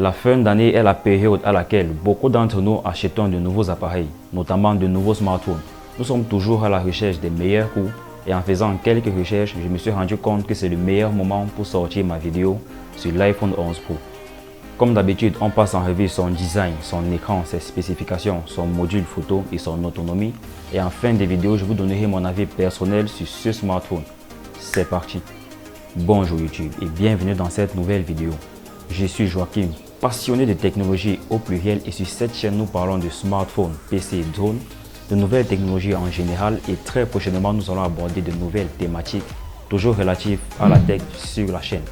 La fin d'année est la période à laquelle beaucoup d'entre nous achetons de nouveaux appareils, notamment de nouveaux smartphones. Nous sommes toujours à la recherche des meilleurs coûts et en faisant quelques recherches, je me suis rendu compte que c'est le meilleur moment pour sortir ma vidéo sur l'iPhone 11 Pro. Comme d'habitude, on passe en revue son design, son écran, ses spécifications, son module photo et son autonomie. Et en fin de vidéo, je vous donnerai mon avis personnel sur ce smartphone. C'est parti! Bonjour YouTube et bienvenue dans cette nouvelle vidéo. Je suis Joachim, passionné de technologie au pluriel et sur cette chaîne nous parlons de smartphones, PC et drones, de nouvelles technologies en général et très prochainement nous allons aborder de nouvelles thématiques toujours relatives à la tech sur la chaîne.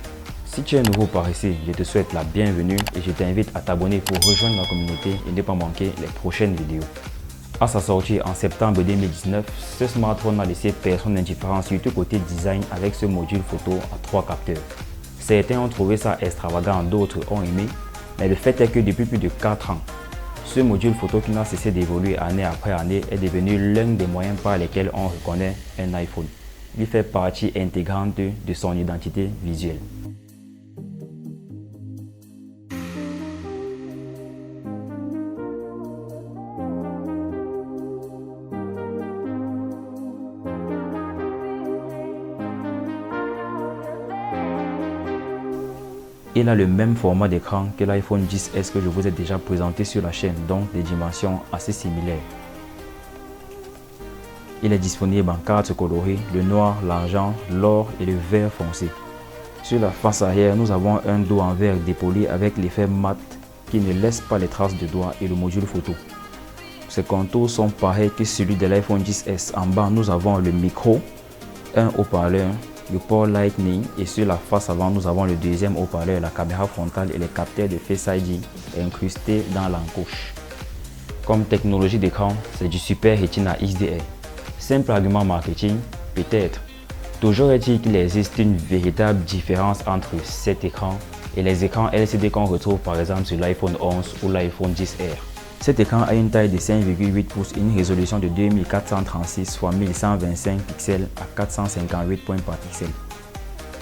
Si tu es nouveau par ici, je te souhaite la bienvenue et je t'invite à t'abonner pour rejoindre la communauté et ne pas manquer les prochaines vidéos. À sa sortie en septembre 2019, ce smartphone n'a laissé personne indifférent surtout côté design avec ce module photo à 3 capteurs. Certains ont trouvé ça extravagant, d'autres ont aimé, mais le fait est que depuis plus de 4 ans, ce module photo qui n'a cessé d'évoluer année après année est devenu l'un des moyens par lesquels on reconnaît un iPhone. Il fait partie intégrante de son identité visuelle. Il a le même format d'écran que l'iPhone XS que je vous ai déjà présenté sur la chaîne, donc des dimensions assez similaires. Il est disponible en 4 coloris, le noir, l'argent, l'or et le vert foncé. Sur la face arrière, nous avons un dos en verre dépoli avec l'effet mat qui ne laisse pas les traces de doigts et le module photo. Ces contours sont pareils que celui de l'iPhone XS. En bas, nous avons le micro, un haut-parleur, le port Lightning et sur la face avant nous avons le deuxième haut-parleur, la caméra frontale et les capteurs de Face ID incrustés dans l'encoche. Comme technologie d'écran, c'est du Super Retina XDR. Simple argument marketing, peut-être. Toujours est-il qu'il existe une véritable différence entre cet écran et les écrans LCD qu'on retrouve par exemple sur l'iPhone 11 ou l'iPhone XR. Cet écran a une taille de 5,8 pouces et une résolution de 2436 x 1125 pixels à 458 points par pixel.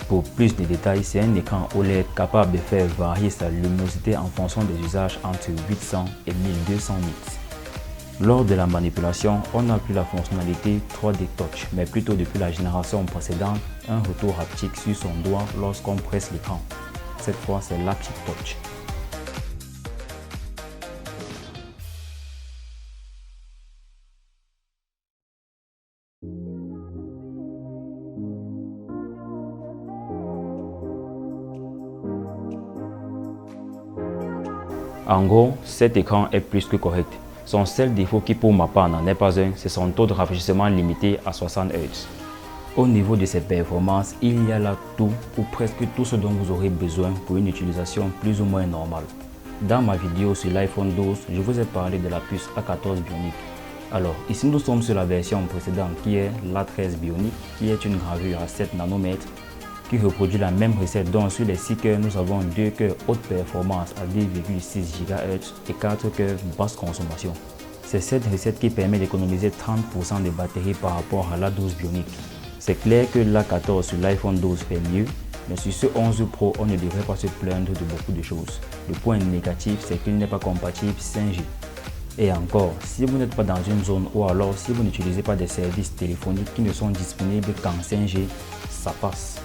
Pour plus de détails, c'est un écran OLED capable de faire varier sa luminosité en fonction des usages entre 800 et 1200 nits. Lors de la manipulation, on n'a plus la fonctionnalité 3D Touch, mais plutôt depuis la génération précédente, un retour haptique sur son doigt lorsqu'on presse l'écran. Cette fois, c'est l'Haptic Touch. En gros, cet écran est plus que correct. Son seul défaut qui pour ma part n'en est pas un, c'est son taux de rafraîchissement limité à 60 Hz. Au niveau de ses performances, il y a là tout ou presque tout ce dont vous aurez besoin pour une utilisation plus ou moins normale. Dans ma vidéo sur l'iPhone 12, je vous ai parlé de la puce A14 Bionic. Alors, ici nous sommes sur la version précédente qui est l'A13 Bionic, qui est une gravure à 7 nanomètres qui reproduit la même recette dont sur les 6 cœurs nous avons 2 cœurs haute performance à 2,6 GHz et 4 cœurs basse consommation. C'est cette recette qui permet d'économiser 30% de batterie par rapport à l'A12 Bionic. C'est clair que l'A14 sur l'iPhone 12 fait mieux, mais sur ce 11 Pro on ne devrait pas se plaindre de beaucoup de choses. Le point négatif c'est qu'il n'est pas compatible 5G. Et encore, si vous n'êtes pas dans une zone ou alors si vous n'utilisez pas des services téléphoniques qui ne sont disponibles qu'en 5G, ça passe.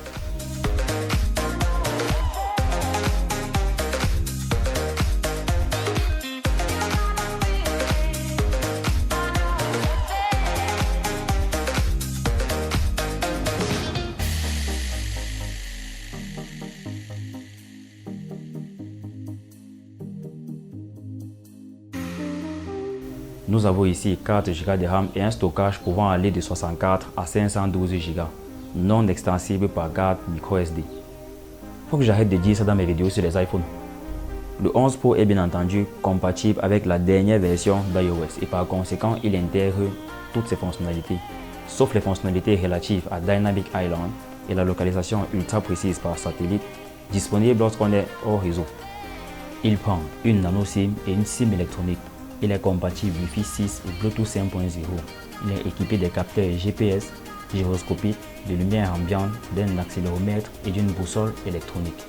Nous avons ici 4 Go de RAM et un stockage pouvant aller de 64 à 512 Go, non extensible par carte microSD. Faut que j'arrête de dire ça dans mes vidéos sur les iPhones. Le 11 Pro est bien entendu compatible avec la dernière version d'iOS et par conséquent il intègre toutes ses fonctionnalités, sauf les fonctionnalités relatives à Dynamic Island et la localisation ultra précise par satellite disponible lorsqu'on est hors réseau. Il prend une nano SIM et une SIM électronique. Il est compatible Wi-Fi 6 et Bluetooth 5.0. Il est équipé des capteurs GPS, gyroscopiques, de lumière ambiante, d'un accéléromètre et d'une boussole électronique.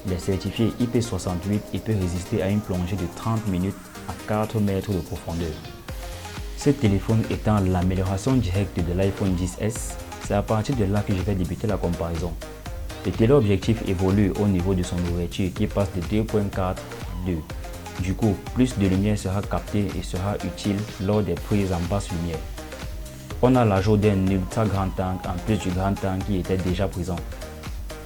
Il est certifié IP68 et peut résister à une plongée de 30 minutes à 4 mètres de profondeur. Ce téléphone étant l'amélioration directe de l'iPhone XS, c'est à partir de là que je vais débuter la comparaison. Le téléobjectif évolue au niveau de son ouverture qui passe de 2.4 à 2. Du coup, plus de lumière sera captée et sera utile lors des prises en basse lumière. On a l'ajout d'un ultra grand angle en plus du grand angle qui était déjà présent.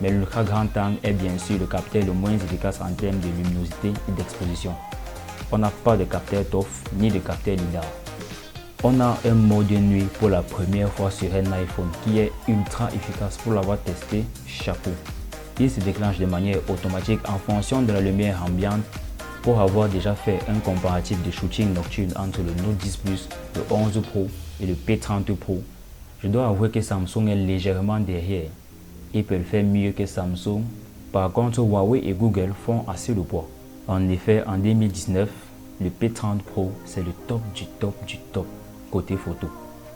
Mais l'ultra grand angle est bien sûr le capteur le moins efficace en termes de luminosité et d'exposition. On n'a pas de capteur TOF ni de capteur LiDAR. On a un mode nuit pour la première fois sur un iPhone qui est ultra efficace. Pour l'avoir testé, chapeau. Il se déclenche de manière automatique en fonction de la lumière ambiante. Pour avoir déjà fait un comparatif de shooting nocturne entre le Note 10 Plus, le 11 Pro et le P30 Pro, je dois avouer que Samsung est légèrement derrière. Ils peuvent faire mieux que Samsung. Par contre, Huawei et Google font assez le poids. En effet, en 2019, le P30 Pro, c'est le top du top du top côté photo.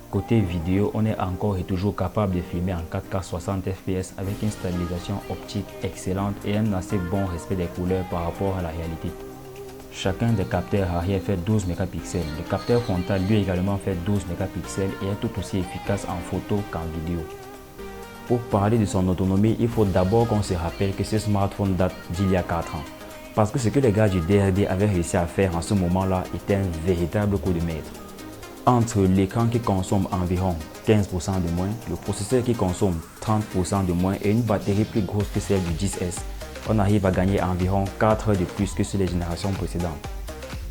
Côté vidéo, on est encore et toujours capable de filmer en 4K 60 fps avec une stabilisation optique excellente et un assez bon respect des couleurs par rapport à la réalité. Chacun des capteurs arrière fait 12 mégapixels. Le capteur frontal lui également fait 12 mégapixels et est tout aussi efficace en photo qu'en vidéo. Pour parler de son autonomie, il faut d'abord qu'on se rappelle que ce smartphone date d'il y a 4 ans. Parce que ce que les gars du DRD avaient réussi à faire en ce moment-là était un véritable coup de maître. Entre l'écran qui consomme environ 15% de moins, le processeur qui consomme 30% de moins et une batterie plus grosse que celle du 10S, on arrive à gagner environ 4 heures de plus que sur les générations précédentes.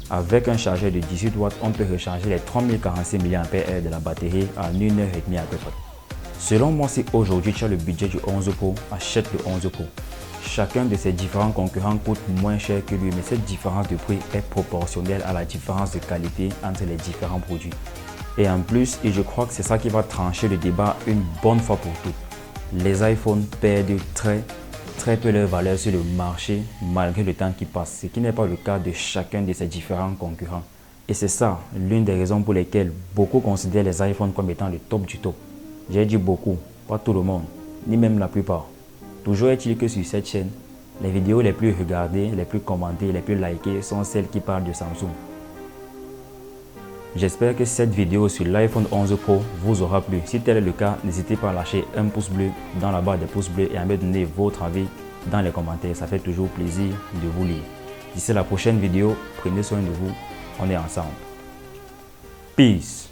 Avec un chargeur de 18 watts, on peut recharger les 3046 mAh de la batterie en 1h30 à peu près. Selon moi, si aujourd'hui tu as le budget du 11 Pro, achète le 11 Pro. Chacun de ces différents concurrents coûte moins cher que lui, mais cette différence de prix est proportionnelle à la différence de qualité entre les différents produits. Et en plus, et je crois que c'est ça qui va trancher le débat une bonne fois pour toutes, les iPhones perdent très peu leur valeur sur le marché malgré le temps qui passe, ce qui n'est pas le cas de chacun de ces différents concurrents. Et c'est ça l'une des raisons pour lesquelles beaucoup considèrent les iPhones comme étant le top du top. J'ai dit beaucoup, pas tout le monde, ni même la plupart. Toujours est-il que sur cette chaîne, les vidéos les plus regardées, les plus commentées, les plus likées sont celles qui parlent de Samsung. J'espère que cette vidéo sur l'iPhone 11 Pro vous aura plu. Si tel est le cas, n'hésitez pas à lâcher un pouce bleu dans la barre des pouces bleus et à me donner votre avis dans les commentaires. Ça fait toujours plaisir de vous lire. D'ici la prochaine vidéo, prenez soin de vous. On est ensemble. Peace.